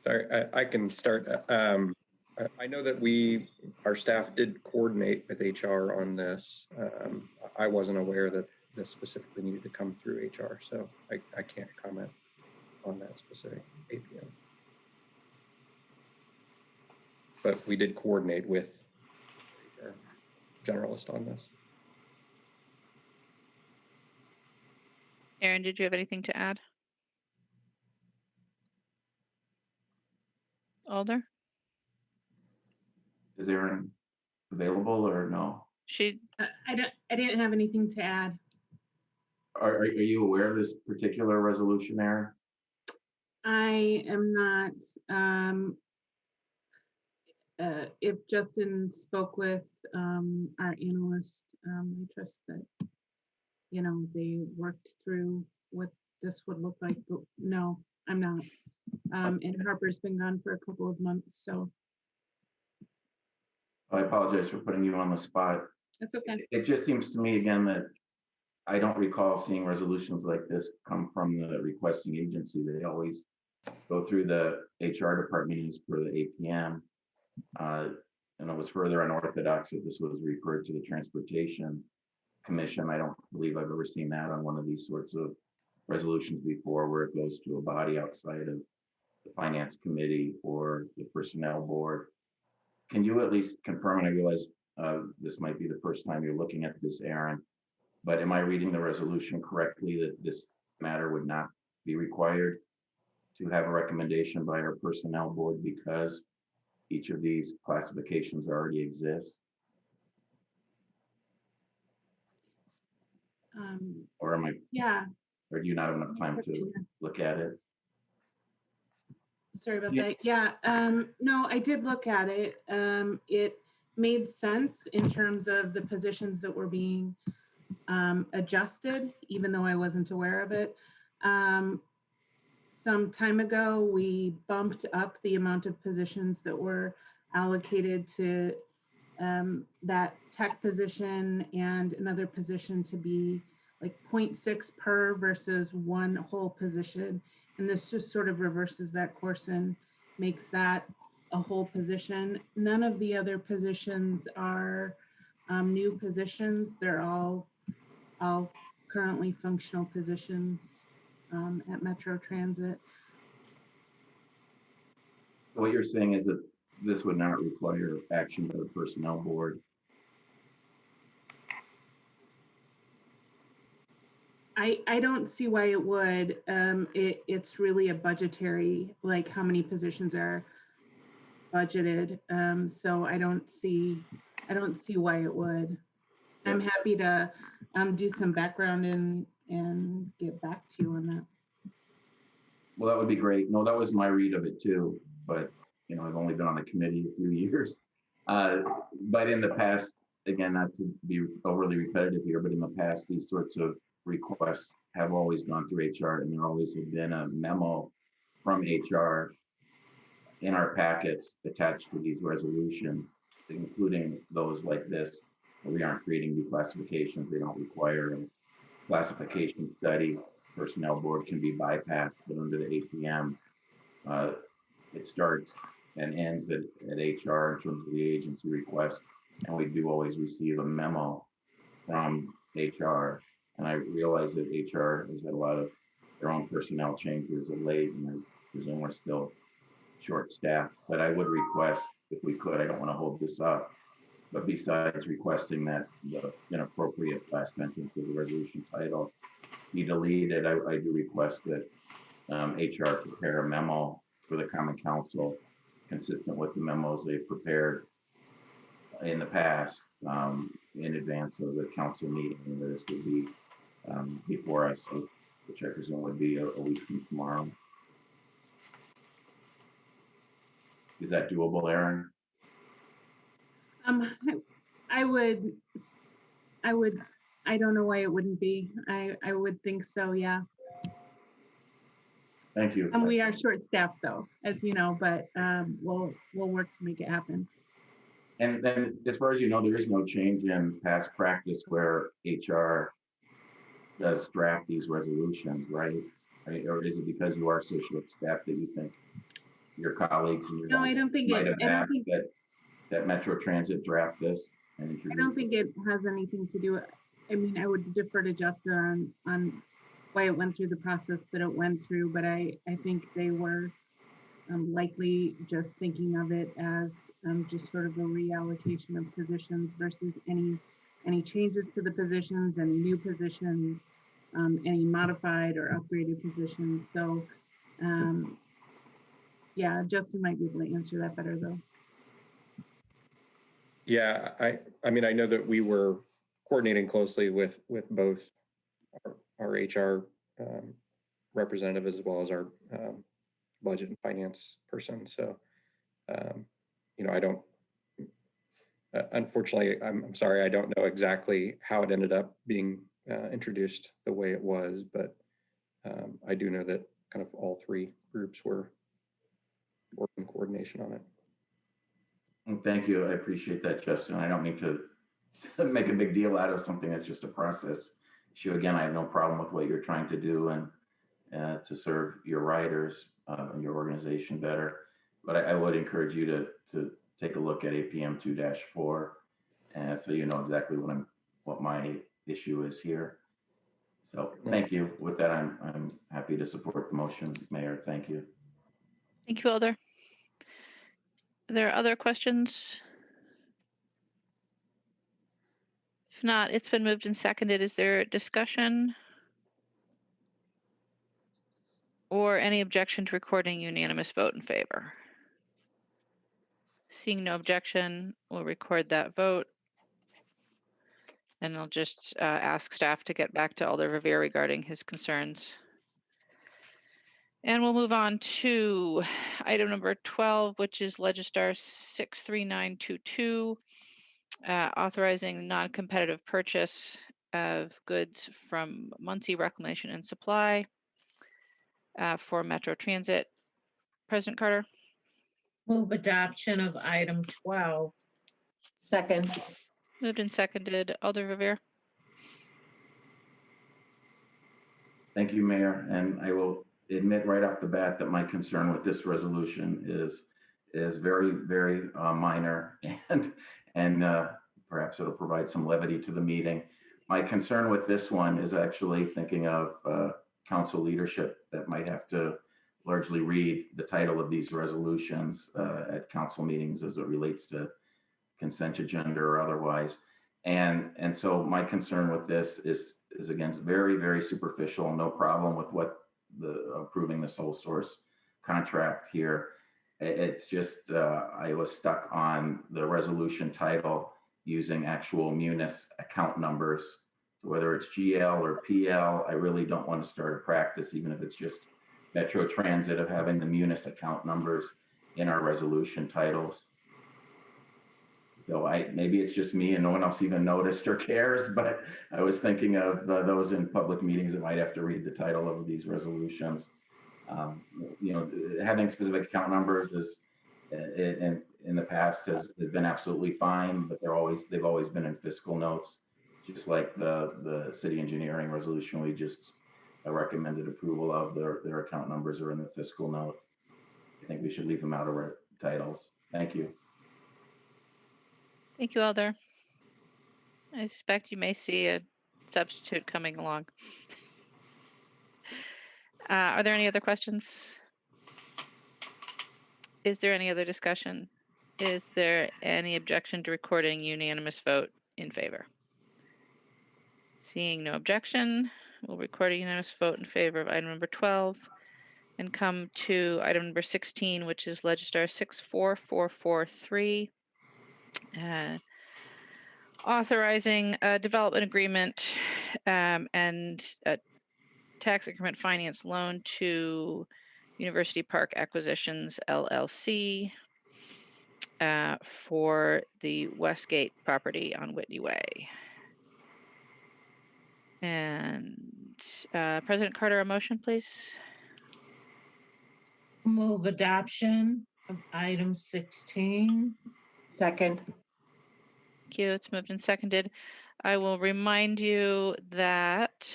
Sorry, I can start. I know that our staff did coordinate with HR on this. I wasn't aware that this specifically needed to come through HR, so I can't comment on that specific APM. But we did coordinate with HR generalist on this. Aaron, did you have anything to add? Alder? Is Aaron available or no? I didn't have anything to add. Are you aware of this particular resolution, Aaron? I am not. If Justin spoke with our analyst, I trust that, they worked through what this would look like, but no, I'm not. And Harper's been gone for a couple of months, so. I apologize for putting you on the spot. That's okay. It just seems to me again that I don't recall seeing resolutions like this come from the requesting agency. They always go through the HR department as per the APM. and it was further unorthodox that this was referred to the Transportation Commission. I don't believe I've ever seen that on one of these sorts of resolutions before, where it goes to a body outside of the Finance Committee or the Personnel Board. Can you at least confirm, and I realize this might be the first time you're looking at this, Aaron, but am I reading the resolution correctly that this matter would not be required to have a recommendation by our Personnel Board because each of these classifications already exists? Or am I, Yeah, or do you not have enough time to look at it? sorry about Yeah. that. Yeah, no, I did look at it. It made sense in terms of the positions that were being adjusted, even though I wasn't aware of it. Some time ago, we bumped up the amount of positions that were allocated to that tech position and another position to be like 0.6 per versus one whole position. And this just sort of reverses that course and makes that a whole position. None of the other positions are new positions. They're all currently functional positions at Metro Transit. So what you're saying is that this would not require action by the Personnel Board? I don't see why it would. It's really a budgetary, like how many positions are budgeted. So I don't see why it would. I'm happy to do some background and get back to you on that. Well, that would be great. No, that was my read of it too, but you know, I've only been on the committee a few years. But in the past, again, not to be overly repetitive here, but in the past, these sorts of requests have always gone through HR, and there always has been a memo from HR in our packets attached to these resolutions, including those like this. We aren't creating new classifications. They don't require a classification study. Personnel Board can be bypassed, but under the APM, it starts and ends at HR in terms of the agency request. And we do always receive a memo from HR. And I realize that HR has had a lot of their own personnel changes of late, and I presume we're still short-staffed. But I would request, if we could, I don't want to hold this up, but besides requesting that the inappropriate last sentence of the resolution title be deleted, I do request that HR prepare a memo for the Common Council consistent with the memos they've prepared in the past in advance of the council meeting. And this would be before us, which I presume would be a week from tomorrow. Is that doable, Aaron? I don't know why it wouldn't be. I would think so, yeah. Thank you. And we are short-staffed though, as you know, but we'll work to make it happen. And then as far as you know, there is no change in past practice where HR does draft these resolutions, right? Or is it because you are so short-staffed that you think your colleagues and your No, I don't think might it, have asked that Metro Transit draft this? And I don't think it has anything to do with, I mean, I would defer to Justin on why it went through the process that it went through, but I think they were likely just thinking of it as just sort of a reallocation of positions versus any changes to the positions, any new positions, any modified or upgraded positions. So yeah, Justin might be able to answer that better though. Yeah, I mean, I know that we were coordinating closely with both our HR representative as well as our budget and finance person. So, you know, I don't, unfortunately, I'm sorry, I don't know exactly how it ended up being introduced the way it was, but I do know that kind of all three groups were working in coordination on it. Thank you. I appreciate that, Justin. I don't mean to make a big deal out of something that's just a process issue. Again, I have no problem with what you're trying to do and to serve your riders and your organization better. But I would encourage you to take a look at APM 2-4. And so you know exactly what my issue is here. So thank you. With that, I'm happy to support the motion, Mayor. Thank you. Thank you, Alder. Are there other questions? If not, it's been moved and seconded. Is there discussion? Or any objection to recording unanimous vote in favor? Seeing no objection, we'll record that vote. And I'll just ask staff to get back to Alder Revere regarding his concerns. And we'll move on to item number 12, which is Legistar 63922, authorizing non-competitive purchase of goods from Muncie Reclamation and Supply for Metro Transit. President Carter? Move adoption of item 12. Second. Moved and seconded. Alder Revere? Thank you, Mayor. And I will admit right off the bat that my concern with this resolution is very, very minor, and perhaps it'll provide some levity to the meeting. My concern with this one is actually thinking of council leadership that might have to largely read the title of these resolutions at council meetings as it relates to consent agenda or otherwise. And so my concern with this is again, very, very superficial. No problem with what approving the sole source contract here. It's just, I was stuck on the resolution title using actual Munis account numbers. So whether it's GL or PL, I really don't want to start a practice, even if it's just Metro Transit, of having the Munis account numbers in our resolution titles. So maybe it's just me and no one else even noticed or cares, but I was thinking of those in public meetings that might have to read the title of these resolutions. You know, having specific account numbers is in the past has been absolutely fine, but they've always been in fiscal notes, just like the city engineering resolution we just recommended approval of. Their account numbers are in the fiscal note. I think we should leave them out of our titles. Thank you. Thank you, Alder. I suspect you may see a substitute coming along. Are there any other questions? Is there any other discussion? Is there any objection to recording unanimous vote in favor? Seeing no objection, we'll record a unanimous vote in favor of item number 12 and come to item number 16, which is Legistar 64443. Authorizing a development agreement and a tax increment finance loan to University Park Acquisitions LLC for the Westgate property on Whitney Way. And President Carter, a motion, please. Move adoption of item 16. Second. Thank you. It's moved and seconded. I will remind you that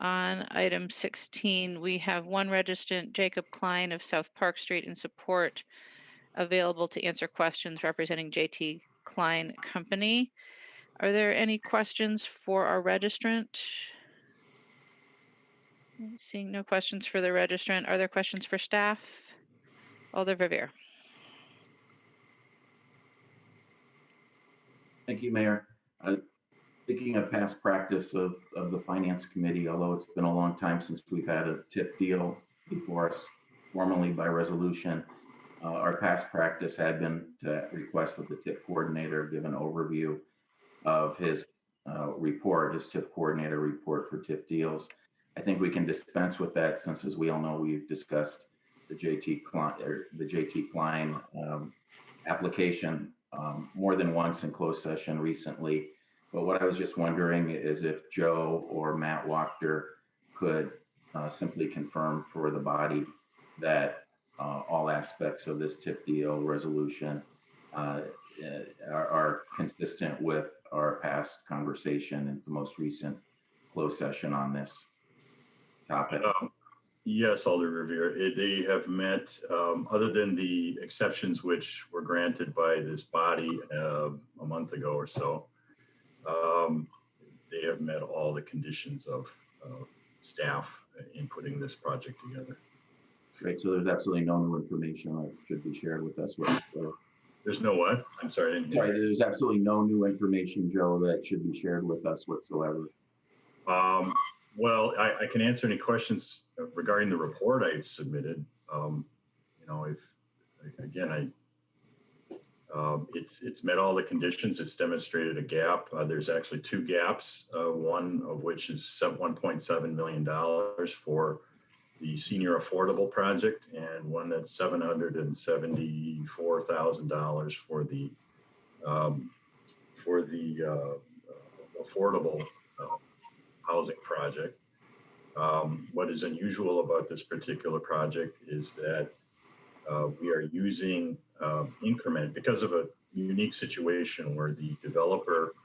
on item 16, we have one registrant, Jacob Klein of South Park Street, in support, available to answer questions representing JT Klein Company. Are there any questions for our registrant? Seeing no questions for the registrant, are there questions for staff? Alder Revere. Thank you, Mayor. Speaking of past practice of the Finance Committee, although it's been a long time since we've had a TIF deal before us formally by resolution, our past practice had been to request that the TIF coordinator give an overview of his report, his TIF coordinator report for TIF deals. I think we can dispense with that since, as we all know, we've discussed the JT Klein application more than once in closed session recently. But what I was just wondering is if Joe or Matt Wachter could simply confirm for the body that all aspects of this TIF deal resolution are consistent with our past conversation and the most recent closed session on this topic. Yes, Alder Revere. They have met, other than the exceptions which were granted by this body a month ago or so, they have met all the conditions of staff in putting this project together. Right, so there's absolutely no new information that should be shared with us whatsoever. There's no what? I'm sorry, I didn't hear. Sorry, there's absolutely no new information, Joe, that should be shared with us whatsoever. Well, I can answer any questions regarding the report I've submitted. You know, if again, it's met all the conditions. It's demonstrated a gap. There's actually two gaps. One of which is $1.7 million for the senior affordable project, and one that's $774,000 for the affordable housing project. What is unusual about this particular project is that we are using increment because of a unique situation where the developer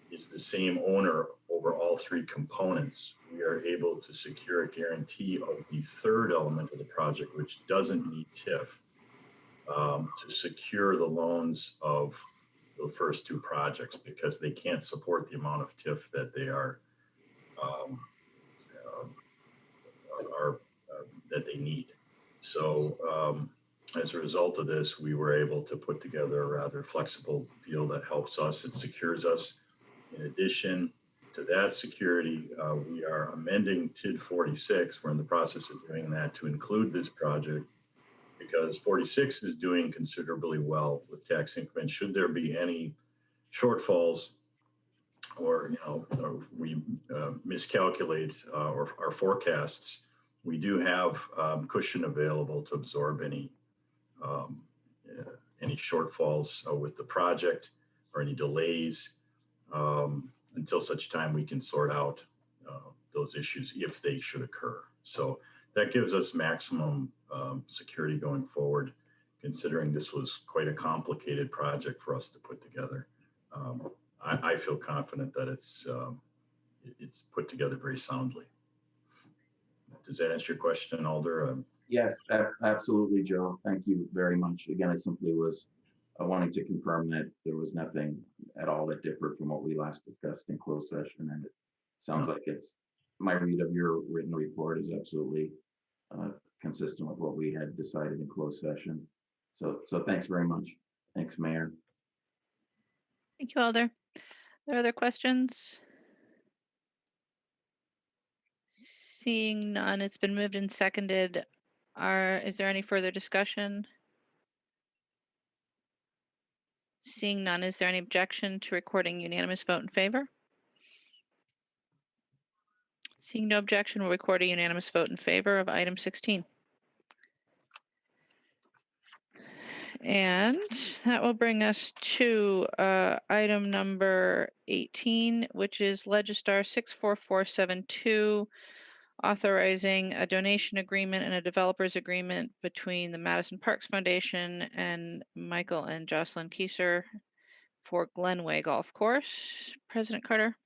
is the same owner over all three components. We are able to secure a guarantee of the third element of the project, which doesn't need TIF, to secure the loans of the first two projects because they can't support the amount of TIF that they that they need. So as a result of this, we were able to put together a rather flexible deal that helps us and secures us. In addition to that security, we are amending TID 46. We're in the process of doing that to include this project because 46 is doing considerably well with tax increments. Should there be any shortfalls or, you know, or we miscalculate our forecasts, we do have cushion available to absorb any shortfalls with the project or any delays until such time we can sort out those issues if they should occur. So that gives us maximum security going forward, considering this was quite a complicated project for us to put together. I feel confident that it's put together very soundly. Does that answer your question, Alder? Yes, absolutely, Joe. Thank you very much. Again, I simply was wanting to confirm that there was nothing at all that differed from what we last discussed in closed session. And it sounds like it's my read of your written report is absolutely consistent with what we had decided in closed session. So thanks very much. Thanks, Mayor. Thank you, Alder. Are there other questions? Seeing none, it's been moved and seconded. Is there any further discussion? Seeing none, is there any objection to recording unanimous vote in favor? Seeing no objection, we'll record a unanimous vote in favor of item 16. And that will bring us to item number 18, which is Legistar 64472, authorizing a donation agreement and a developers agreement between the Madison Parks Foundation and Michael and Jocelyn Kieser for Glenway Golf Course. President Carter.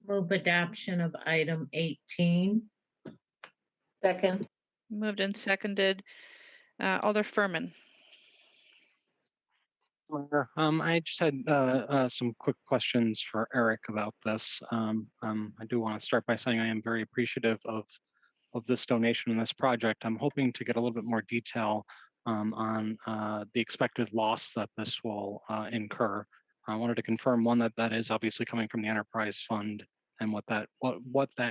Move adoption of item 18. Second. Moved and seconded. Alder Furman. I just had some quick questions for Eric about this. I do want to start by saying I am very appreciative of this donation and this project. I'm hoping to get a little bit more detail on the expected loss that this will incur. I wanted to confirm one that is obviously coming from the enterprise fund and what that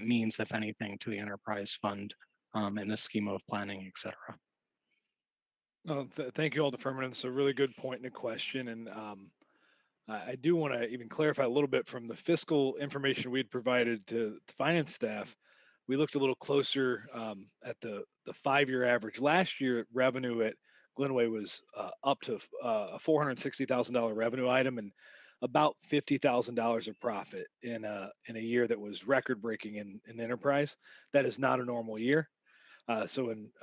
means, if anything, to the enterprise fund in the scheme of planning, et cetera. Thank you, Alder Furman. It's a really good point and a question. And I do want to even clarify a little bit from the fiscal information we had provided to the finance staff. We looked a little closer at the 5-year average. Last year, revenue at Glenway was up to a $460,000 revenue item and about $50,000 of profit in a year that was record breaking in the enterprise. That is not a normal year. So in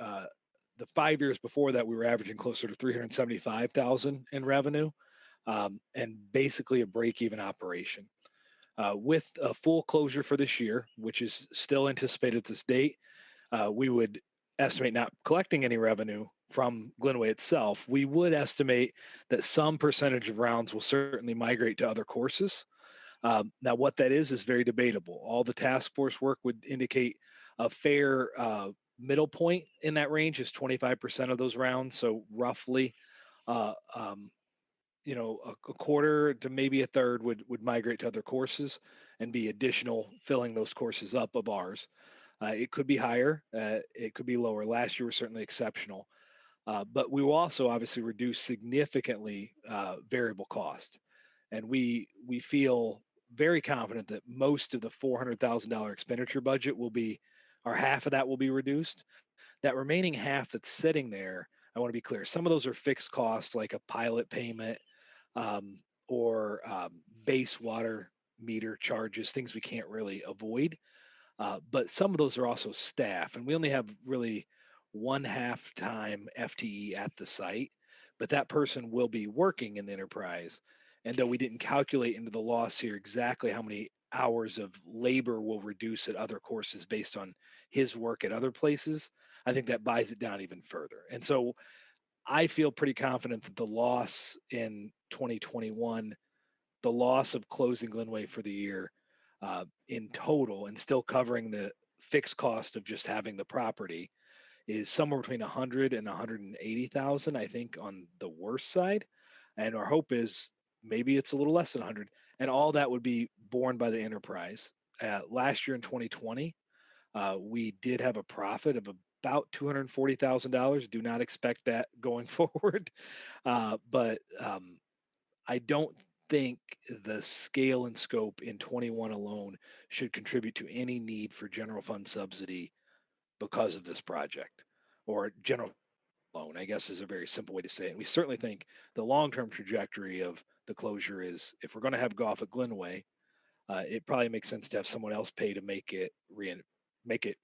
the 5 years before that, we were averaging closer to $375,000 in revenue and basically a break-even operation. With a full closure for this year, which is still anticipated at this date, we would estimate not collecting any revenue from Glenway itself, we would estimate that some percentage of rounds will certainly migrate to other courses. Now, what that is very debatable. All the task force work would indicate a fair middle point in that range is 25% of those rounds. So roughly, uh, um, a quarter to maybe a third would migrate to other courses and be additional filling those courses up of ours. It could be higher, it could be lower. Last year was certainly exceptional, but we will also obviously reduce significantly variable cost, and we feel very confident that most of the $400,000 expenditure budget will be, or half of that will be reduced. That remaining half that's sitting there, I want to be clear. Some of those are fixed costs, like a pilot payment, um, or base water meter charges, things we can't really avoid. But some of those are also staff, and we only have really one half-time FTE at the site, but that person will be working in the enterprise. And though we didn't calculate into the loss here exactly how many hours of labor will reduce at other courses based on his work at other places, I think that buys it down even further. And so I feel pretty confident that the loss in 2021, the loss of closing Glenway for the year, in total, and still covering the fixed cost of just having the property, is somewhere between 100 and 180,000, I think, on the worst side. And our hope is maybe it's a little less than 100, and all that would be borne by the enterprise. Last year in 2020, we did have a profit of about $240,000. Do not expect that going forward, but I don't think the scale and scope in 21 alone should contribute to any need for general fund subsidy because of this project, or general loan, I guess, is a very simple way to say it. And we certainly think the long-term trajectory of the closure is, if we're going to have golf at Glenway, it probably makes sense to have someone else pay to make it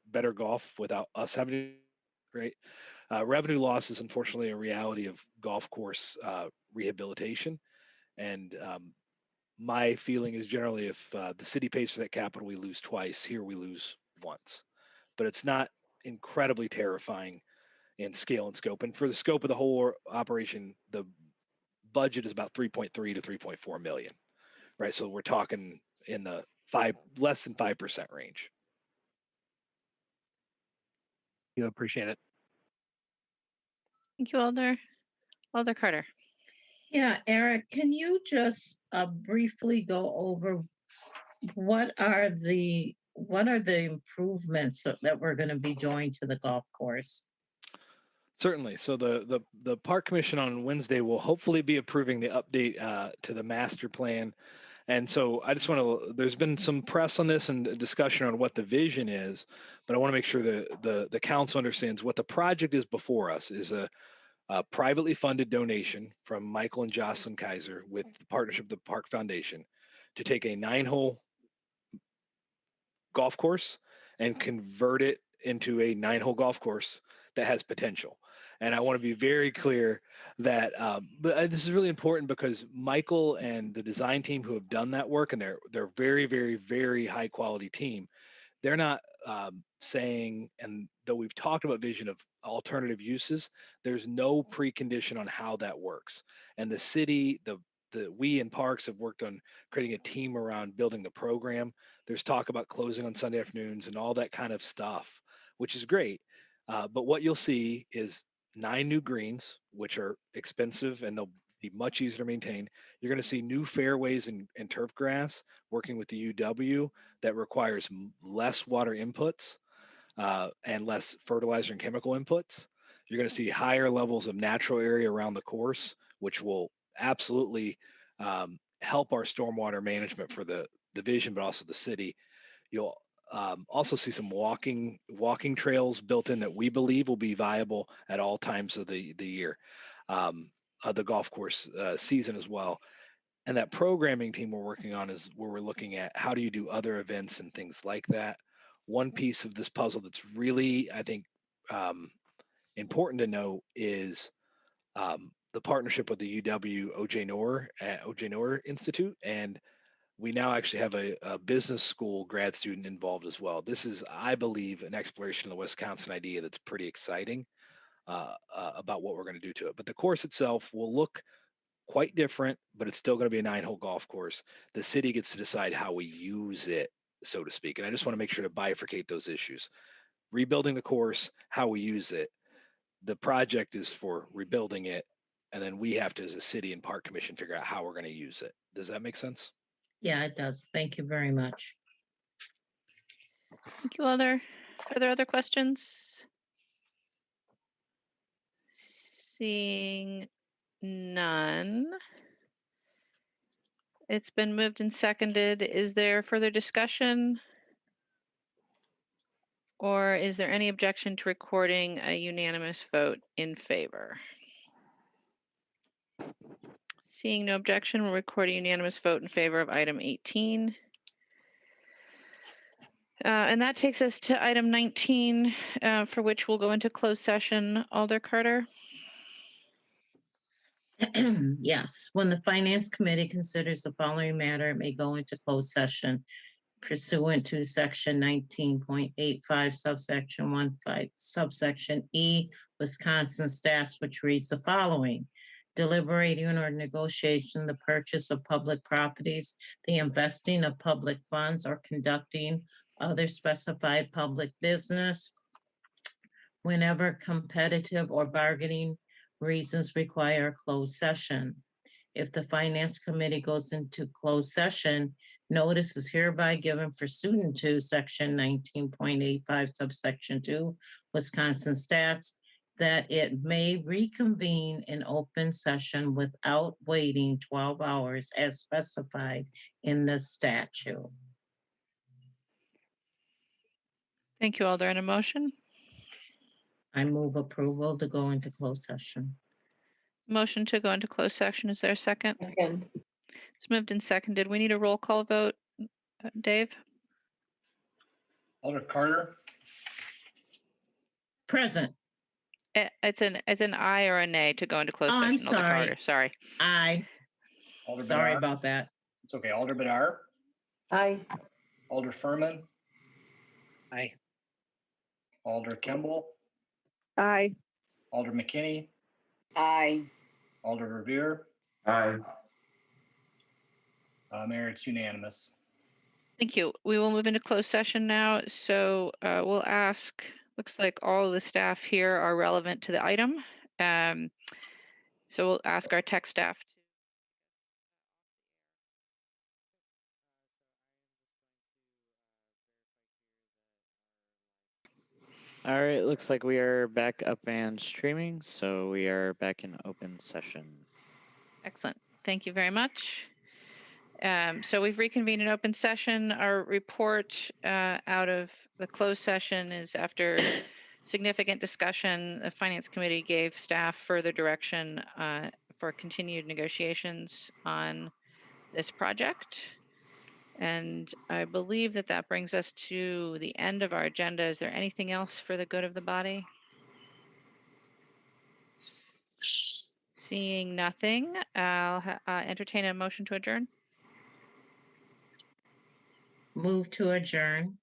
better golf without us having to. Right. Revenue loss is unfortunately a reality of golf course rehabilitation. And my feeling is generally, if the city pays for that capital, we lose twice. Here we lose once. But it's not incredibly terrifying in scale and scope. And for the scope of the whole operation, the budget is about 3.3 to 3.4 million. Right. So we're talking in the less than 5% range. You appreciate it. Thank you, Alder Carter. Yeah, Eric, can you just briefly go over what are the improvements that we're going to be doing to the golf course? Certainly. So the Park Commission on Wednesday will hopefully be approving the update to the master plan. And so I just want to, there's been some press on this and discussion on what the vision is, but I want to make sure that the council understands what the project is before us is a privately funded donation from Michael and Jocelyn Kaiser with the partnership of the Park Foundation to take a 9-hole golf course and convert it into a 9-hole golf course that has potential. And I want to be very clear that but this is really important because Michael and the design team who have done that work, and they're very, very, very high quality team. They're not saying, and though we've talked about vision of alternative uses, there's no precondition on how that works. And the city, we in Parks have worked on creating a team around building the program. There's talk about closing on Sunday afternoons and all that kind of stuff, which is great. But what you'll see is 9 new greens, which are expensive and they'll be much easier to maintain. You're going to see new fairways and turf grass working with the UW that requires less water inputs and less fertilizer and chemical inputs. You're going to see higher levels of natural area around the course, which will absolutely help our stormwater management for the division, but also the city. You'll also see some walking trails built in that we believe will be viable at all times of the year, the golf course season as well. And that programming team we're working on is where we're looking at how do you do other events and things like that. One piece of this puzzle that's really, I think, important to know is the partnership with the UW OJ Noor Institute. And we now actually have a business school grad student involved as well. This is, I believe, an exploration of the Wisconsin idea that's pretty exciting about what we're going to do to it. But the course itself will look quite different, but it's still going to be a 9-hole golf course. The city gets to decide how we use it, so to speak. And I just want to make sure to bifurcate those issues. Rebuilding the course, how we use it. The project is for rebuilding it. And then we have to, as a city and park commission, figure out how we're going to use it. Does that make sense? Yeah, it does. Thank you very much. Thank you, Alder. Are there other questions? Seeing none. It's been moved and seconded. Is there further discussion? Or is there any objection to recording a unanimous vote in favor? Seeing no objection, we'll record a unanimous vote in favor of item 18. And that takes us to item 19, for which we'll go into closed session. Alder Carter? Yes, when the Finance Committee considers the following matter, it may go into closed session pursuant to section 19.85 subsection 15 subsection E Wisconsin statutes, which reads the following: deliberating or negotiation the purchase of public properties, the investing of public funds, or conducting other specified public business whenever competitive or bargaining reasons require a closed session. If the Finance Committee goes into closed session, notice is hereby given pursuant to section 19.85 subsection 2 Wisconsin stats that it may reconvene in open session without waiting 12 hours as specified in the statute. Thank you, Alder. And a motion? I move approval to go into closed session. Motion to go into closed session. Is there a second? Second. It's moved and seconded. We need a roll call vote. Dave? Alder Carter, Present. It's an aye or a nay to go into closed Oh, session. I'm Alder sorry. Carter, sorry. Aye. Alder Sorry Bedard. about that. It's okay. Alder Bedard, Aye. Alder Furman, Aye. Alder Kimball, Aye. Alder McKinney, Aye. Alder Revere. Aye. Mayor, it's unanimous. Thank you. We will move into closed session now. So we'll ask, looks like all of the staff here are relevant to the item. So we'll ask our tech staff. All right, looks like we are back up and streaming, so we are back in open session. Excellent. Thank you very much. So we've reconvened an open session. Our report out of the closed session is after significant discussion. The Finance Committee gave staff further direction for continued negotiations on this project. And I believe that that brings us to the end of our agenda. Is there anything else for the good of the body? Seeing nothing, I'll entertain a motion to adjourn. Move to adjourn.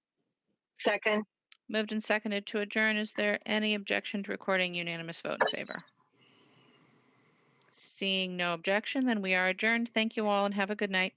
Second. Moved and seconded to adjourn. Is there any objection to recording unanimous vote in favor? Seeing no objection, then we are adjourned. Thank you all and have a good night.